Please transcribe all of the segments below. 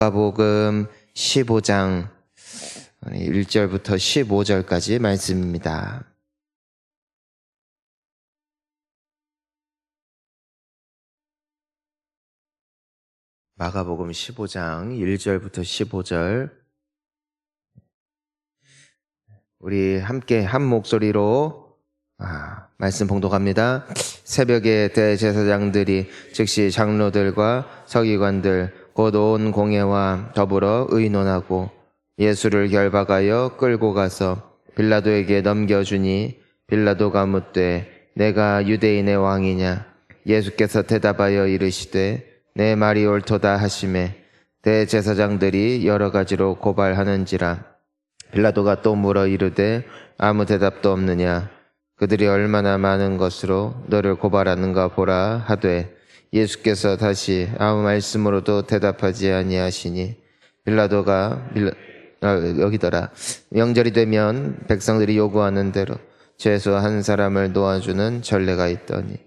마가복음 15장 1절부터 15절까지 말씀입니다. 마가복음 15장 1절부터 15절 우리 함께 한 목소리로 말씀 봉독합니다. 새벽에 대제사장들이 즉시 장로들과 서기관들 곧 온 공회와 더불어 의논하고 예수를 결박하여 끌고 가서 빌라도에게 넘겨주니 빌라도가 묻되 내가 유대인의 왕이냐? 예수께서 대답하여 이르시되 내 말이 옳도다 하시매 대제사장들이 여러 가지로 고발하는지라. 빌라도가 또 물어 이르되 아무 대답도 없느냐? 그들이 얼마나 많은 것으로 너를 고발하는가 보라 하되 예수께서 다시 아무 말씀으로도 대답하지 아니하시니 빌라도가 명절이 되면 백성들이 요구하는 대로 죄수 한 사람을 놓아주는 전례가 있더니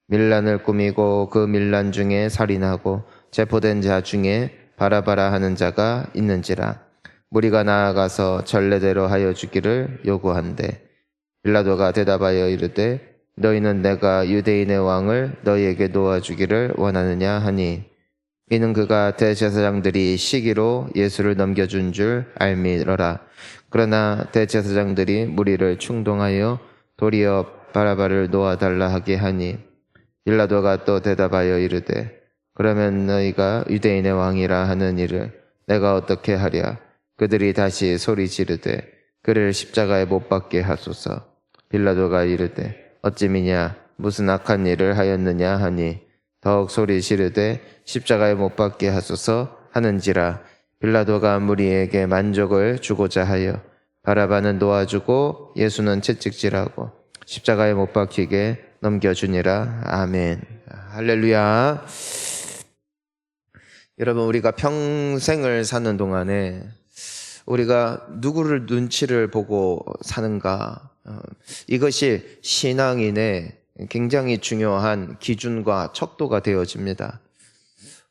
밀란을 꾸미고 그 밀란 중에 살인하고 체포된 자 중에 바라바라 하는 자가 있는지라. 무리가 나아가서 전례대로 하여 주기를 요구한대 빌라도가 대답하여 이르되 너희는 내가 유대인의 왕을 너희에게 놓아주기를 원하느냐 하니 이는 그가 대제사장들이 시기로 예수를 넘겨준 줄 알미러라. 그러나 대제사장들이 무리를 충동하여 도리어 바라바를 놓아달라 하게 하니 빌라도가 또 대답하여 이르되 그러면 너희가 유대인의 왕이라 하는 일을 내가 어떻게 하랴? 그들이 다시 소리 지르되 그를 십자가에 못 박게 하소서. 빌라도가 이르되 어찌미냐 무슨 악한 일을 하였느냐 하니 더욱 소리 지르되 십자가에 못 박게 하소서 하는지라. 빌라도가 무리에게 만족을 주고자 하여 바라바는 놓아주고 예수는 채찍질하고 십자가에 못 박히게 넘겨주니라. 아멘. 할렐루야. 여러분, 우리가 평생을 사는 동안에 우리가 누구를 눈치를 보고 사는가, 이것이 신앙인의 굉장히 중요한 기준과 척도가 되어집니다.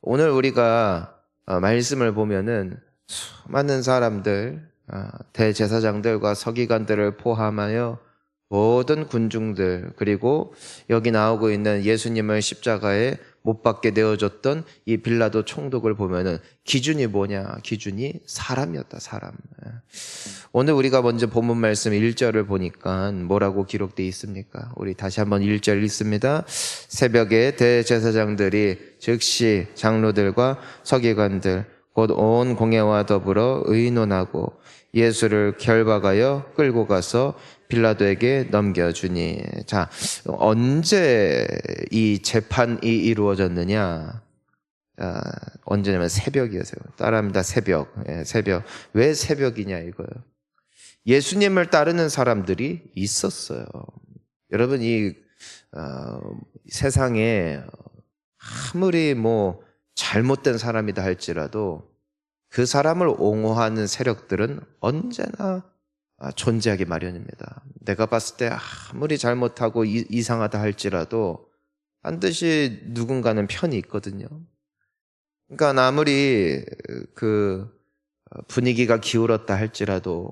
오늘 우리가 말씀을 보면은 수많은 사람들, 대제사장들과 서기관들을 포함하여 모든 군중들, 그리고 여기 나오고 있는 예수님을 십자가에 못 박게 되어줬던 이 빌라도 총독을 보면은 기준이 뭐냐? 기준이 사람이었다, 사람. 오늘 우리가 먼저 본문 말씀 1절을 보니까 뭐라고 기록되어 있습니까? 우리 다시 한번 1절 읽습니다. 새벽에 대제사장들이 즉시 장로들과 서기관들 곧 온 공회와 더불어 의논하고 예수를 결박하여 끌고 가서 빌라도에게 넘겨주니. 자, 언제 이 재판이 이루어졌느냐? 언제냐면 새벽이었어요. 따라합니다. 새벽. 새벽. 왜 새벽이냐 이거예요. 예수님을 따르는 사람들이 있었어요. 여러분, 이 세상에 아무리 잘못된 사람이다 할지라도 그 사람을 옹호하는 세력들은 언제나 존재하기 마련입니다. 내가 봤을 때 아무리 잘못하고 이상하다 할지라도 반드시 누군가는 편이 있거든요. 그러니까 아무리 그 분위기가 기울었다 할지라도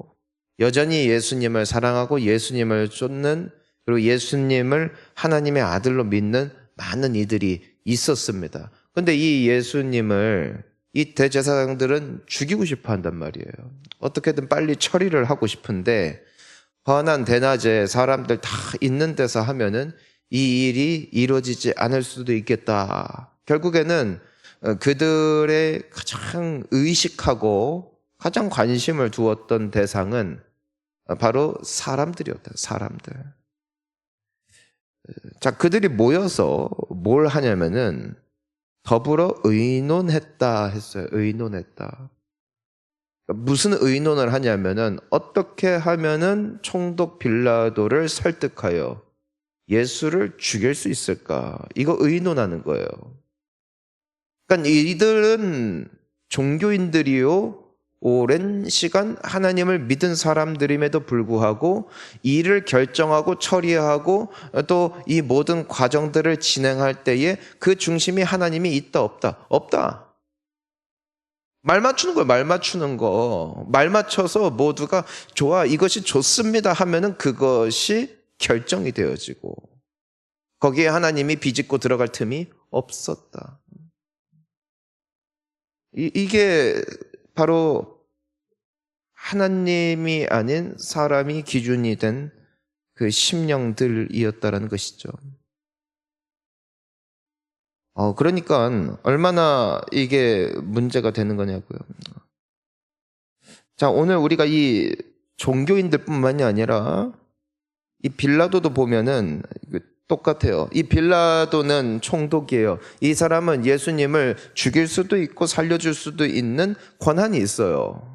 여전히 예수님을 사랑하고 예수님을 쫓는, 그리고 예수님을 하나님의 아들로 믿는 많은 이들이 있었습니다. 그런데 이 예수님을 이 대제사장들은 죽이고 싶어 한단 말이에요. 어떻게든 빨리 처리를 하고 싶은데 환한 대낮에 사람들 다 있는 데서 하면은 이 일이 이루어지지 않을 수도 있겠다. 결국에는 그들의 가장 의식하고 가장 관심을 두었던 대상은 바로 사람들이었다. 사람들. 자, 그들이 모여서 뭘 하냐면은 더불어 의논했다 했어요. 의논했다. 무슨 의논을 하냐면은 어떻게 하면은 총독 빌라도를 설득하여 예수를 죽일 수 있을까? 이거 의논하는 거예요. 그러니까 이들은 종교인들이요, 오랜 시간 하나님을 믿은 사람들임에도 불구하고 일을 결정하고 처리하고 또 이 모든 과정들을 진행할 때에 그 중심이 하나님이 있다 없다? 없다. 말 맞추는 거예요. 말 맞추는 거. 말 맞춰서 모두가 좋아, 이것이 좋습니다 하면은 그것이 결정이 되어지고 거기에 하나님이 비집고 들어갈 틈이 없었다. 이게 바로 하나님이 아닌 사람이 기준이 된 그 심령들이었다라는 것이죠. 그러니까 얼마나 이게 문제가 되는 거냐고요. 자, 오늘 우리가 이 종교인들뿐만이 아니라 이 빌라도도 보면은 똑같아요. 이 빌라도는 총독이에요. 이 사람은 예수님을 죽일 수도 있고 살려줄 수도 있는 권한이 있어요.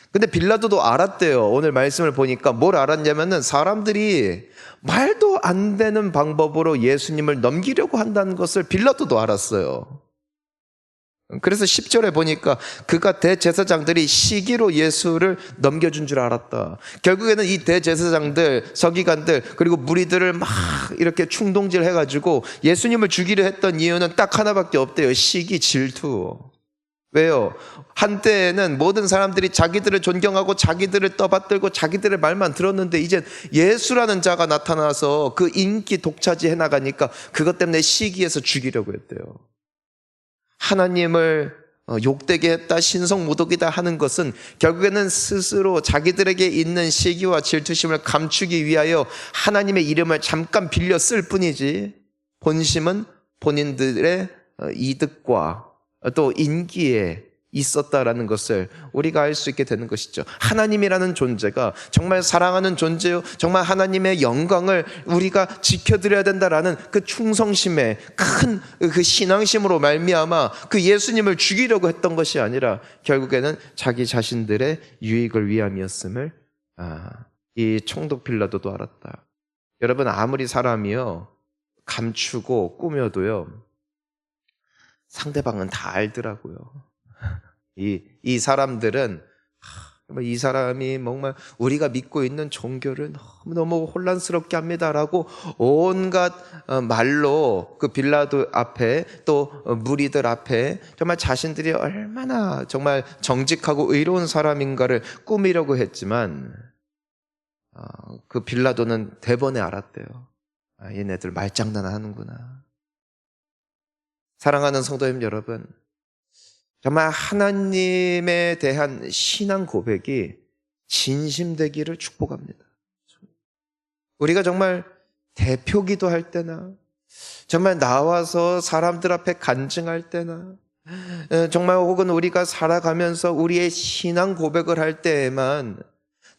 근데 빌라도도 알았대요. 오늘 말씀을 보니까 뭘 알았냐면은 사람들이 말도 안 되는 방법으로 예수님을 넘기려고 한다는 것을 빌라도도 알았어요. 그래서 10절에 보니까 그가 대제사장들이 시기로 예수를 넘겨준 줄 알았다. 결국에는 이 대제사장들, 서기관들, 그리고 무리들을 막 이렇게 충동질 해가지고 예수님을 죽이려 했던 이유는 딱 하나밖에 없대요. 시기, 질투. 왜요? 한때에는 모든 사람들이 자기들을 존경하고 자기들을 떠받들고 자기들의 말만 들었는데 이제 예수라는 자가 나타나서 그 인기 독차지해 나가니까 그것 때문에 시기해서 죽이려고 했대요. 하나님을 욕되게 했다, 신성모독이다 하는 것은 결국에는 스스로 자기들에게 있는 시기와 질투심을 감추기 위하여 하나님의 이름을 잠깐 빌려 쓸 뿐이지 본심은 본인들의 이득과 또 인기에 있었다라는 것을 우리가 알 수 있게 되는 것이죠. 하나님이라는 존재가 정말 사랑하는 존재요, 정말 하나님의 영광을 우리가 지켜드려야 된다라는 그 충성심에 큰 그 신앙심으로 말미암아 그 예수님을 죽이려고 했던 것이 아니라 결국에는 자기 자신들의 유익을 위함이었음을 이 총독 빌라도도 알았다. 여러분, 아무리 사람이요 감추고 꾸며도요 상대방은 다 알더라고요. 이 사람들은 이 사람이 정말 우리가 믿고 있는 종교를 너무 혼란스럽게 합니다라고 온갖 말로 그 빌라도 앞에 또 무리들 앞에 정말 자신들이 얼마나 정말 정직하고 의로운 사람인가를 꾸미려고 했지만 그 빌라도는 대번에 알았대요. 얘네들 말장난 하는구나. 사랑하는 성도님 여러분, 정말 하나님에 대한 신앙 고백이 진심되기를 축복합니다. 우리가 정말 대표 기도할 때나 정말 나와서 사람들 앞에 간증할 때나 정말 혹은 우리가 살아가면서 우리의 신앙 고백을 할 때에만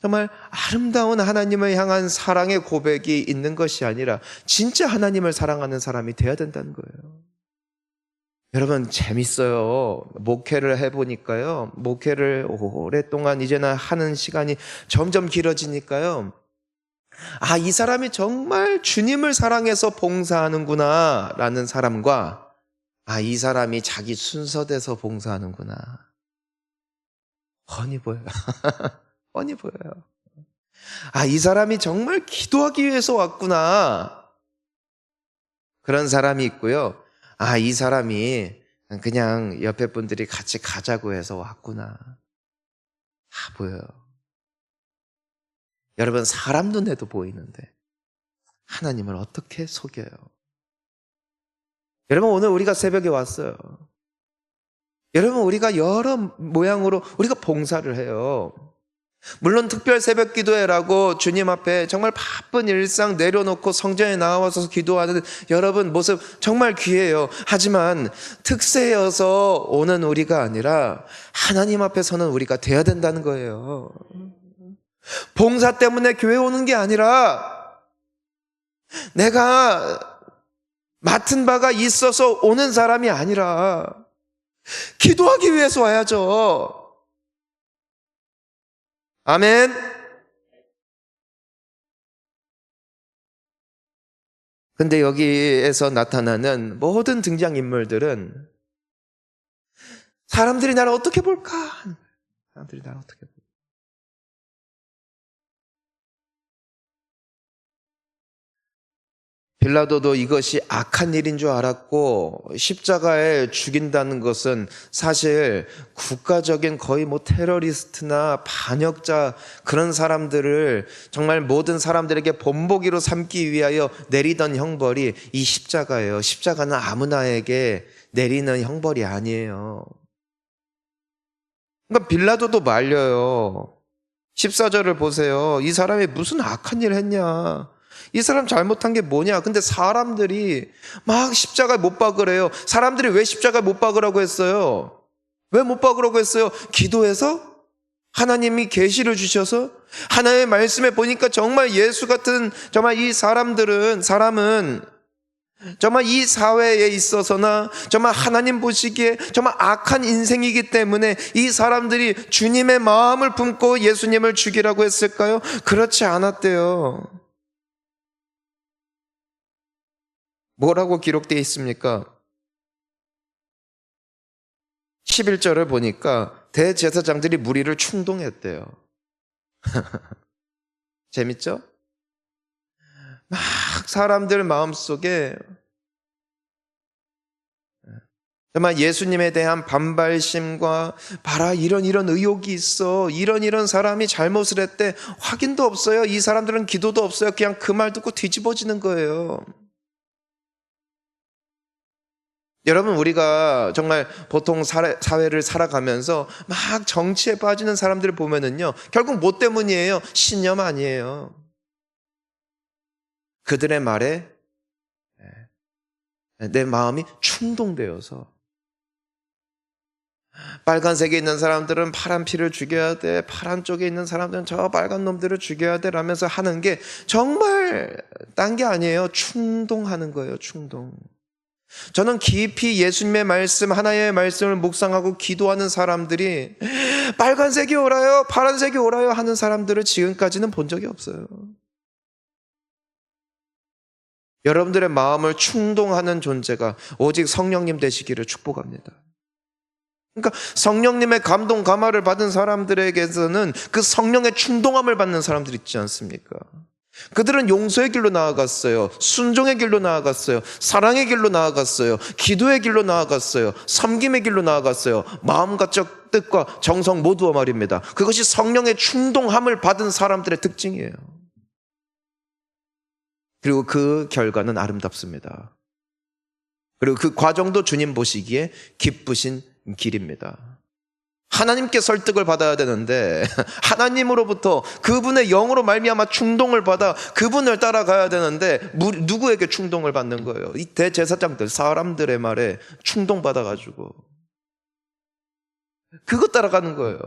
정말 아름다운 하나님을 향한 사랑의 고백이 있는 것이 아니라 진짜 하나님을 사랑하는 사람이 돼야 된다는 거예요. 여러분, 재밌어요. 목회를 해보니까요, 목회를 오랫동안 이제는 하는 시간이 점점 길어지니까요, 이 사람이 정말 주님을 사랑해서 봉사하는구나 라는 사람과 이 사람이 자기 순서대서 봉사하는구나, 훤히 보여요. 뻔히 보여요. 이 사람이 정말 기도하기 위해서 왔구나, 그런 사람이 있고요. 이 사람이 그냥 옆에 분들이 같이 가자고 해서 왔구나, 다 보여요. 여러분, 사람 눈에도 보이는데 하나님을 어떻게 속여요? 여러분, 오늘 우리가 새벽에 왔어요. 여러분, 우리가 여러 모양으로 우리가 봉사를 해요. 물론 특별 새벽 기도회라고 주님 앞에 정말 바쁜 일상 내려놓고 성전에 나와서 기도하는 여러분 모습 정말 귀해요. 하지만 특세여서 오는 우리가 아니라 하나님 앞에서는 우리가 돼야 된다는 거예요. 봉사 때문에 교회 오는 게 아니라 내가 맡은 바가 있어서 오는 사람이 아니라 기도하기 위해서 와야죠. 아멘. 근데 여기에서 나타나는 모든 등장인물들은 사람들이 나를 어떻게 볼까? 사람들이 나를 어떻게 볼까? 빌라도도 이것이 악한 일인 줄 알았고, 십자가에 죽인다는 것은 사실 국가적인 거의 뭐 테러리스트나 반역자, 그런 사람들을 정말 모든 사람들에게 본보기로 삼기 위하여 내리던 형벌이 이 십자가예요. 십자가는 아무나에게 내리는 형벌이 아니에요. 그러니까 빌라도도 말려요. 14절을 보세요. 이 사람이 무슨 악한 일을 했냐? 이 사람 잘못한 게 뭐냐? 근데 사람들이 막 십자가에 못 박으래요. 사람들이 왜 십자가에 못 박으라고 했어요? 왜 못 박으라고 했어요? 기도해서? 하나님이 계시를 주셔서? 하나님의 말씀에 보니까 정말 예수 같은, 정말 이 사람은 정말 이 사회에 있어서나 정말 하나님 보시기에 정말 악한 인생이기 때문에 이 사람들이 주님의 마음을 품고 예수님을 죽이라고 했을까요? 그렇지 않았대요. 뭐라고 기록되어 있습니까? 11절을 보니까 대제사장들이 무리를 충동했대요. 재밌죠? 막 사람들 마음속에 정말 예수님에 대한 반발심과 봐라 이런 의혹이 있어, 이런 사람이 잘못을 했대, 확인도 없어요. 이 사람들은 기도도 없어요. 그냥 그 말 듣고 뒤집어지는 거예요. 여러분, 우리가 정말 보통 사회를 살아가면서 막 정치에 빠지는 사람들을 보면은요, 결국 뭐 때문이에요? 신념 아니에요. 그들의 말에 내 마음이 충동되어서, 빨간색에 있는 사람들은 파란 피를 죽여야 돼, 파란 쪽에 있는 사람들은 저 빨간 놈들을 죽여야 돼 라면서 하는 게 정말 딴 게 아니에요. 충동하는 거예요. 충동. 저는 깊이 예수님의 말씀, 하나님의 말씀을 묵상하고 기도하는 사람들이 빨간색이 오라요, 파란색이 오라요 하는 사람들을 지금까지는 본 적이 없어요. 여러분들의 마음을 충동하는 존재가 오직 성령님 되시기를 축복합니다. 그러니까 성령님의 감동, 감화를 받은 사람들에게서는 그 성령의 충동함을 받는 사람들 있지 않습니까? 그들은 용서의 길로 나아갔어요. 순종의 길로 나아갔어요. 사랑의 길로 나아갔어요. 기도의 길로 나아갔어요. 섬김의 길로 나아갔어요. 마음과 뜻과 정성 모두와 말입니다. 그것이 성령의 충동함을 받은 사람들의 특징이에요. 그리고 그 결과는 아름답습니다. 그리고 그 과정도 주님 보시기에 기쁘신 길입니다. 하나님께 설득을 받아야 되는데 하나님으로부터 그분의 영으로 말미암아 충동을 받아 그분을 따라가야 되는데 누구에게 충동을 받는 거예요? 이 대제사장들, 사람들의 말에 충동받아가지고 그거 따라가는 거예요.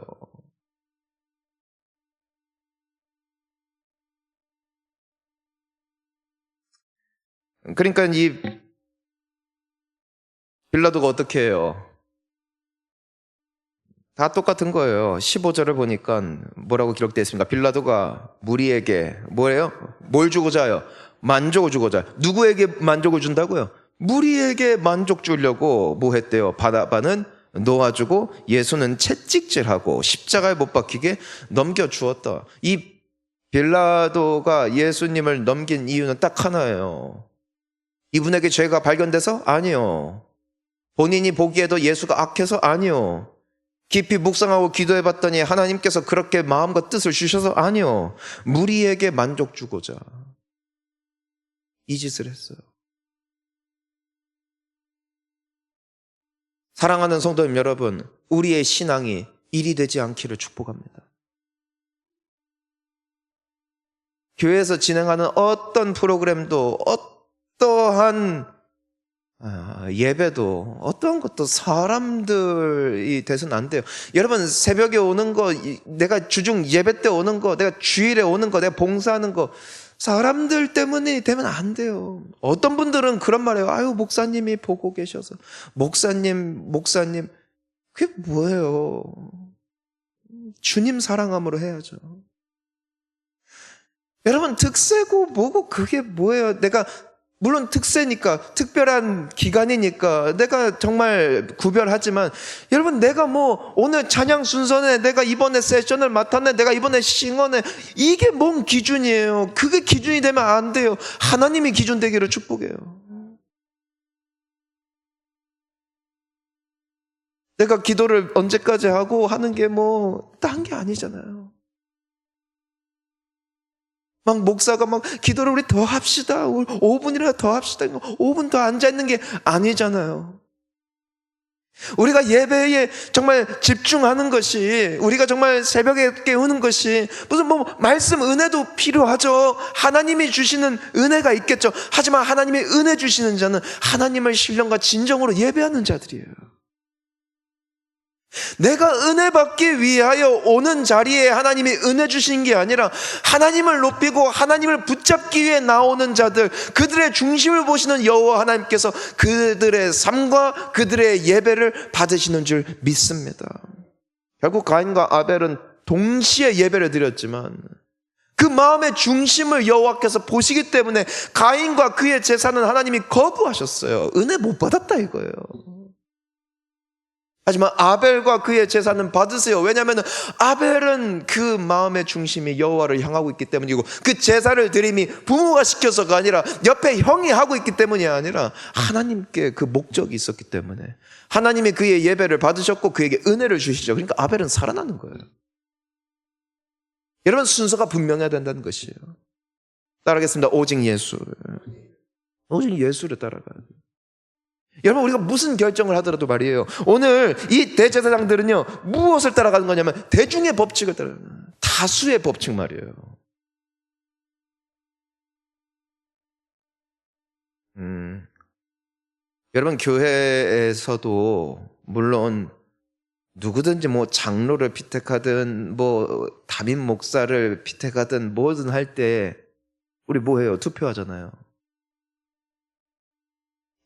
그러니까 이 빌라도가 어떻게 해요? 다 똑같은 거예요. 15절을 보니까 뭐라고 기록되어 있습니까? 빌라도가 무리에게 뭐래요? 뭘 주고자 해요? 만족을 주고자 해요. 누구에게 만족을 준다고요? 무리에게 만족 주려고 뭐 했대요? 바나바는 놓아주고 예수는 채찍질하고 십자가에 못 박히게 넘겨주었다. 이 빌라도가 예수님을 넘긴 이유는 딱 하나예요. 이분에게 죄가 발견돼서? 아니요. 본인이 보기에도 예수가 악해서? 아니요. 깊이 묵상하고 기도해봤더니 하나님께서 그렇게 마음과 뜻을 주셔서? 아니요. 무리에게 만족 주고자 이 짓을 했어요. 사랑하는 성도님 여러분, 우리의 신앙이 일이 되지 않기를 축복합니다. 교회에서 진행하는 어떤 프로그램도, 어떠한 예배도, 어떤 것도 사람들이 돼서는 안 돼요. 여러분, 새벽에 오는 거, 내가 주중 예배 때 오는 거, 내가 주일에 오는 거, 내가 봉사하는 거, 사람들 때문에 되면 안 돼요. 어떤 분들은 그런 말이에요. 아유, 목사님이 보고 계셔서. 목사님, 그게 뭐예요? 주님 사랑함으로 해야죠. 여러분, 득세고 뭐고 그게 뭐예요? 내가 물론 특세니까, 특별한 기간이니까 내가 정말 구별하지만, 여러분, 내가 뭐 오늘 찬양 순서네, 내가 이번에 세션을 맡았네, 내가 이번에 싱어네, 이게 뭔 기준이에요? 그게 기준이 되면 안 돼요. 하나님이 기준 되기를 축복해요. 내가 기도를 언제까지 하고 하는 게 뭐 딴 게 아니잖아요. 막 목사가 막 기도를 우리 더 합시다, 5분이라도 더 합시다, 5분 더 앉아있는 게 아니잖아요. 우리가 예배에 정말 집중하는 것이, 우리가 정말 새벽에 깨우는 것이, 무슨 뭐 말씀 은혜도 필요하죠. 하나님이 주시는 은혜가 있겠죠. 하지만 하나님이 은혜 주시는 자는 하나님을 신령과 진정으로 예배하는 자들이에요. 내가 은혜 받기 위하여 오는 자리에 하나님이 은혜 주신 게 아니라 하나님을 높이고 하나님을 붙잡기 위해 나오는 자들, 그들의 중심을 보시는 여호와 하나님께서 그들의 삶과 그들의 예배를 받으시는 줄 믿습니다. 결국 가인과 아벨은 동시에 예배를 드렸지만 그 마음의 중심을 여호와께서 보시기 때문에 가인과 그의 제사는 하나님이 거부하셨어요. 은혜 못 받았다 이거예요. 하지만 아벨과 그의 제사는 받으세요. 왜냐하면 아벨은 그 마음의 중심이 여호와를 향하고 있기 때문이고, 그 제사를 드림이 부모가 시켜서가 아니라 옆에 형이 하고 있기 때문이 아니라 하나님께 그 목적이 있었기 때문에 하나님이 그의 예배를 받으셨고 그에게 은혜를 주시죠. 그러니까 아벨은 살아나는 거예요. 여러분, 순서가 분명해야 된다는 것이에요. 따라하겠습니다. 오직 예수. 오직 예수를 따라가야 돼요. 여러분, 우리가 무슨 결정을 하더라도 말이에요, 오늘 이 대제사장들은요 무엇을 따라가는 거냐면 대중의 법칙을 따라가는 거예요. 다수의 법칙 말이에요. 여러분, 교회에서도 물론 누구든지 뭐 장로를 피택하든 뭐 담임 목사를 피택하든 뭐든 할 때 우리 뭐 해요? 투표하잖아요.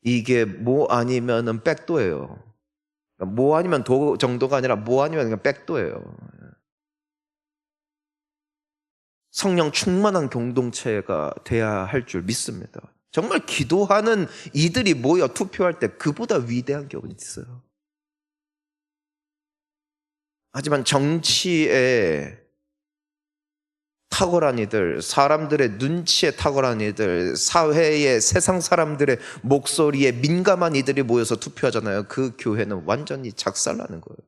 이게 뭐 아니면은 백도예요. 뭐 아니면 도 정도가 아니라 뭐 아니면 그냥 백도예요. 성령 충만한 공동체가 돼야 할 줄 믿습니다. 정말 기도하는 이들이 모여 투표할 때 그보다 위대한 게 어디 있어요? 하지만 정치에 탁월한 이들, 사람들의 눈치에 탁월한 이들, 사회의 세상 사람들의 목소리에 민감한 이들이 모여서 투표하잖아요. 그 교회는 완전히 작살나는 거예요.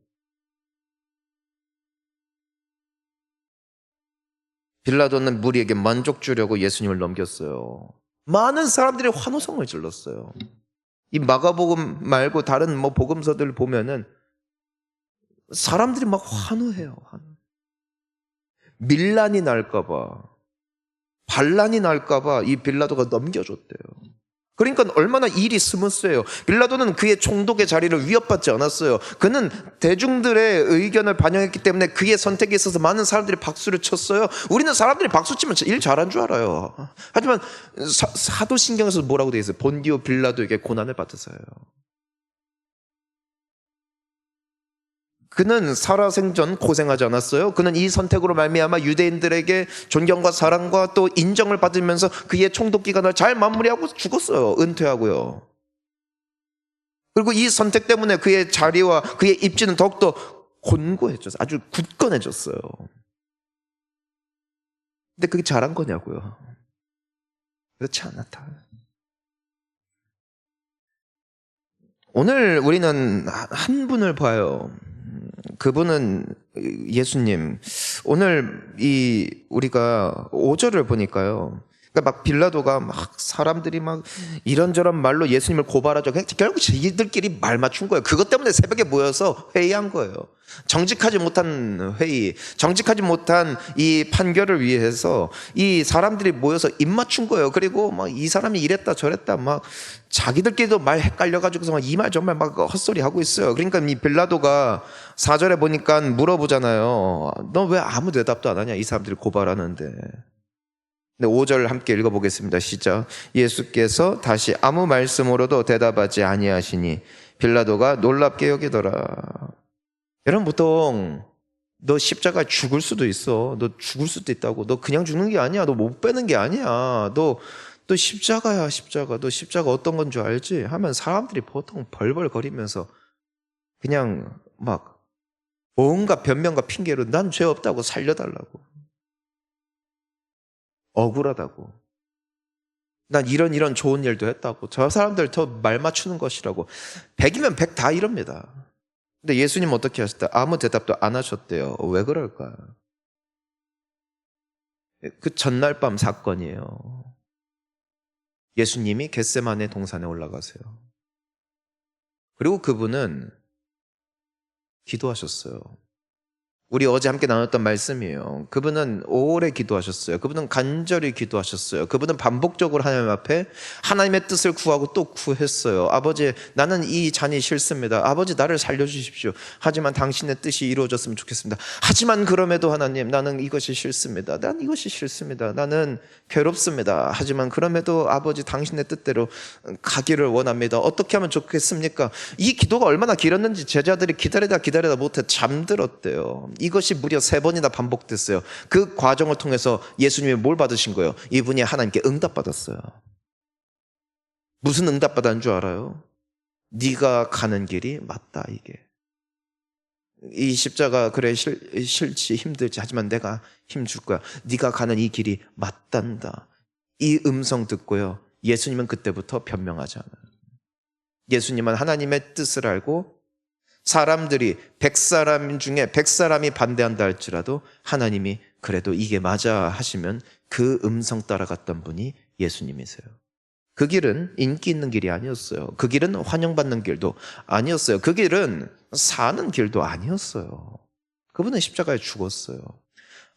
빌라도는 무리에게 만족 주려고 예수님을 넘겼어요. 많은 사람들이 환호성을 질렀어요. 이 마가복음 말고 다른 뭐 복음서들 보면은 사람들이 막 환호해요. 밀란이 날까봐, 반란이 날까봐 이 빌라도가 넘겨줬대요. 그러니까 얼마나 일이 스무스해요. 빌라도는 그의 총독의 자리를 위협받지 않았어요. 그는 대중들의 의견을 반영했기 때문에 그의 선택에 있어서 많은 사람들이 박수를 쳤어요. 우리는 사람들이 박수 치면 일 잘한 줄 알아요. 하지만 사도신경에서 뭐라고 되어 있어요? 본디오 빌라도에게 고난을 받으세요. 그는 살아생전 고생하지 않았어요. 그는 이 선택으로 말미암아 유대인들에게 존경과 사랑과 또 인정을 받으면서 그의 총독 기간을 잘 마무리하고 죽었어요. 은퇴하고요. 그리고 이 선택 때문에 그의 자리와 그의 입지는 더욱더 곤고해졌어요. 아주 굳건해졌어요. 근데 그게 잘한 거냐고요? 그렇지 않았다. 오늘 우리는 한 분을 봐요. 그분은 예수님. 오늘 우리가 5절을 보니까요, 그러니까 막 빌라도가 막 사람들이 막 이런저런 말로 예수님을 고발하죠. 결국 자기들끼리 말 맞춘 거예요. 그것 때문에 새벽에 모여서 회의한 거예요. 정직하지 못한 회의, 정직하지 못한 이 판결을 위해서 이 사람들이 모여서 입 맞춘 거예요. 그리고 막 이 사람이 이랬다 저랬다 막 자기들끼리도 말 헷갈려가지고서 막 이 말 정말 막 헛소리 하고 있어요. 그러니까 이 빌라도가 4절에 보니까 물어보잖아요. 너 왜 아무 대답도 안 하냐? 이 사람들이 고발하는데. 네, 5절 함께 읽어보겠습니다. 시작. 예수께서 다시 아무 말씀으로도 대답하지 아니하시니 빌라도가 놀랍게 여기더라. 여러분, 보통 너 십자가 죽을 수도 있어. 너 죽을 수도 있다고. 너 그냥 죽는 게 아니야. 너 못 빼는 게 아니야. 너 너 십자가야, 십자가. 너 십자가 어떤 건 줄 알지? 하면 사람들이 보통 벌벌거리면서 그냥 막 온갖 변명과 핑계로 난 죄 없다고 살려달라고. 억울하다고. 난 이런 좋은 일도 했다고. 저 사람들 더 말 맞추는 것이라고. 100이면 100 다 이럽니다. 근데 예수님 어떻게 하셨대? 아무 대답도 안 하셨대요. 왜 그럴까? 그 전날 밤 사건이에요. 예수님이 겟세마네 동산에 올라가세요. 그리고 그분은 기도하셨어요. 우리 어제 함께 나눴던 말씀이에요. 그분은 오래 기도하셨어요. 그분은 간절히 기도하셨어요. 그분은 반복적으로 하나님 앞에 하나님의 뜻을 구하고 또 구했어요. 아버지, 나는 이 잔이 싫습니다. 아버지, 나를 살려주십시오. 하지만 당신의 뜻이 이루어졌으면 좋겠습니다. 하지만 그럼에도 하나님, 나는 이것이 싫습니다. 난 이것이 싫습니다. 나는 괴롭습니다. 하지만 그럼에도 아버지, 당신의 뜻대로 가기를 원합니다. 어떻게 하면 좋겠습니까? 이 기도가 얼마나 길었는지 제자들이 기다리다 못해 잠들었대요. 이것이 무려 3번이나 반복됐어요. 그 과정을 통해서 예수님이 뭘 받으신 거예요? 이분이 하나님께 응답받았어요. 무슨 응답받은 줄 알아요? 네가 가는 길이 맞다, 이게. 이 십자가 그래 싫지 힘들지 하지만 내가 힘줄 거야. 네가 가는 이 길이 맞단다. 이 음성 듣고요. 예수님은 그때부터 변명하지 않아요. 예수님은 하나님의 뜻을 알고 사람들이 100사람 중에 100사람이 반대한다 할지라도 하나님이 그래도 이게 맞아 하시면 그 음성 따라갔던 분이 예수님이세요. 그 길은 인기 있는 길이 아니었어요. 그 길은 환영받는 길도 아니었어요. 그 길은 사는 길도 아니었어요. 그분은 십자가에 죽었어요.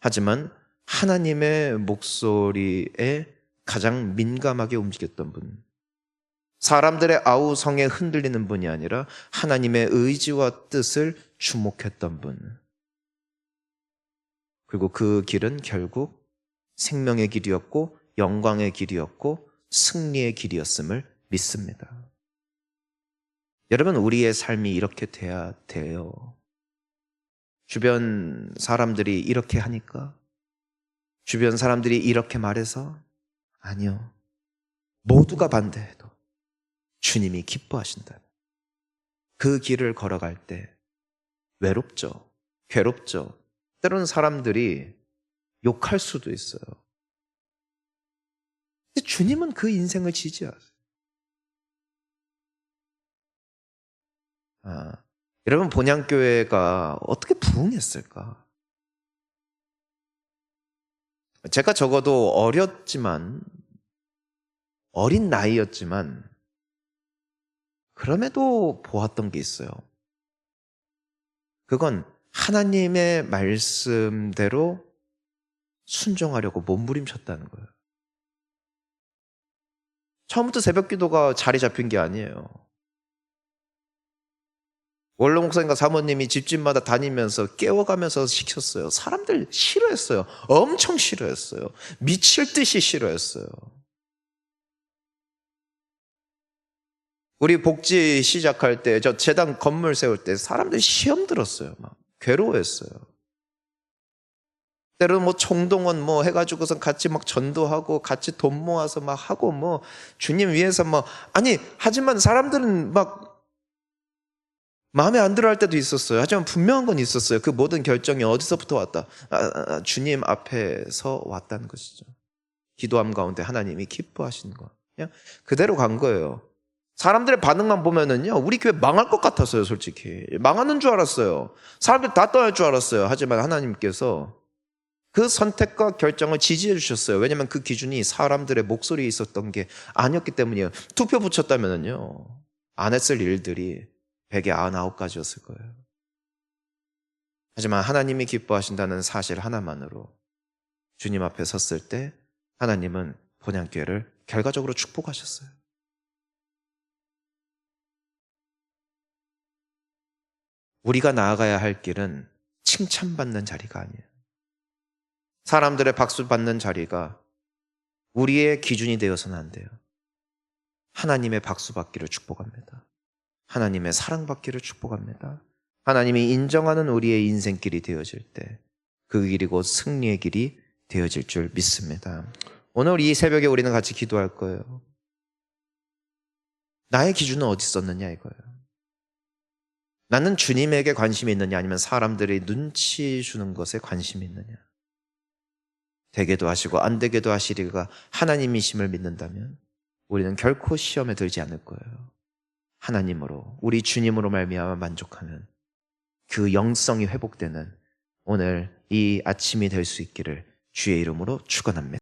하지만 하나님의 목소리에 가장 민감하게 움직였던 분, 사람들의 아우성에 흔들리는 분이 아니라 하나님의 의지와 뜻을 주목했던 분. 그리고 그 길은 결국 생명의 길이었고 영광의 길이었고 승리의 길이었음을 믿습니다. 여러분, 우리의 삶이 이렇게 돼야 돼요. 주변 사람들이 이렇게 하니까? 주변 사람들이 이렇게 말해서? 아니요. 모두가 반대해도 주님이 기뻐하신다. 그 길을 걸어갈 때 외롭죠. 괴롭죠. 때로는 사람들이 욕할 수도 있어요. 근데 주님은 그 인생을 지지하세요. 여러분, 본향교회가 어떻게 부흥했을까? 제가 적어도 어린 나이였지만 그럼에도 보았던 게 있어요. 그건 하나님의 말씀대로 순종하려고 몸부림쳤다는 거예요. 처음부터 새벽 기도가 자리 잡힌 게 아니에요. 원로 목사님과 사모님이 집집마다 다니면서 깨워가면서 시켰어요. 사람들 싫어했어요. 엄청 싫어했어요. 미칠 듯이 싫어했어요. 우리 복지 시작할 때, 저 재단 건물 세울 때 사람들이 시험 들었어요. 막 괴로워했어요. 때로는 뭐 총동원 뭐 해가지고서 같이 막 전도하고 같이 돈 모아서 막 하고 뭐 주님 위해서 뭐 아니 하지만 사람들은 막 마음에 안 들어 할 때도 있었어요. 하지만 분명한 건 있었어요. 그 모든 결정이 어디서부터 왔다? 주님 앞에서 왔다는 것이죠. 기도함 가운데 하나님이 기뻐하시는 거. 그냥 그대로 간 거예요. 사람들의 반응만 보면은요, 우리 교회 망할 것 같았어요, 솔직히. 망하는 줄 알았어요. 사람들 다 떠날 줄 알았어요. 하지만 하나님께서 그 선택과 결정을 지지해 주셨어요. 왜냐하면 그 기준이 사람들의 목소리에 있었던 게 아니었기 때문이에요. 투표 붙였다면은요, 안 했을 일들이 199가지였을 거예요. 하지만 하나님이 기뻐하신다는 사실 하나만으로 주님 앞에 섰을 때 하나님은 본향교회를 결과적으로 축복하셨어요. 우리가 나아가야 할 길은 칭찬받는 자리가 아니에요. 사람들의 박수 받는 자리가 우리의 기준이 되어서는 안 돼요. 하나님의 박수 받기를 축복합니다. 하나님의 사랑받기를 축복합니다. 하나님이 인정하는 우리의 인생길이 되어질 때 그 길이 곧 승리의 길이 되어질 줄 믿습니다. 오늘 이 새벽에 우리는 같이 기도할 거예요. 나의 기준은 어디 있었느냐 이거예요. 나는 주님에게 관심이 있느냐 아니면 사람들이 눈치 주는 것에 관심이 있느냐. 되게도 하시고 안 되게도 하시리가 하나님이심을 믿는다면 우리는 결코 시험에 들지 않을 거예요. 하나님으로 우리 주님으로 말미암아 만족하는 그 영성이 회복되는 오늘 이 아침이 될 수 있기를 주의 이름으로 축원합니다.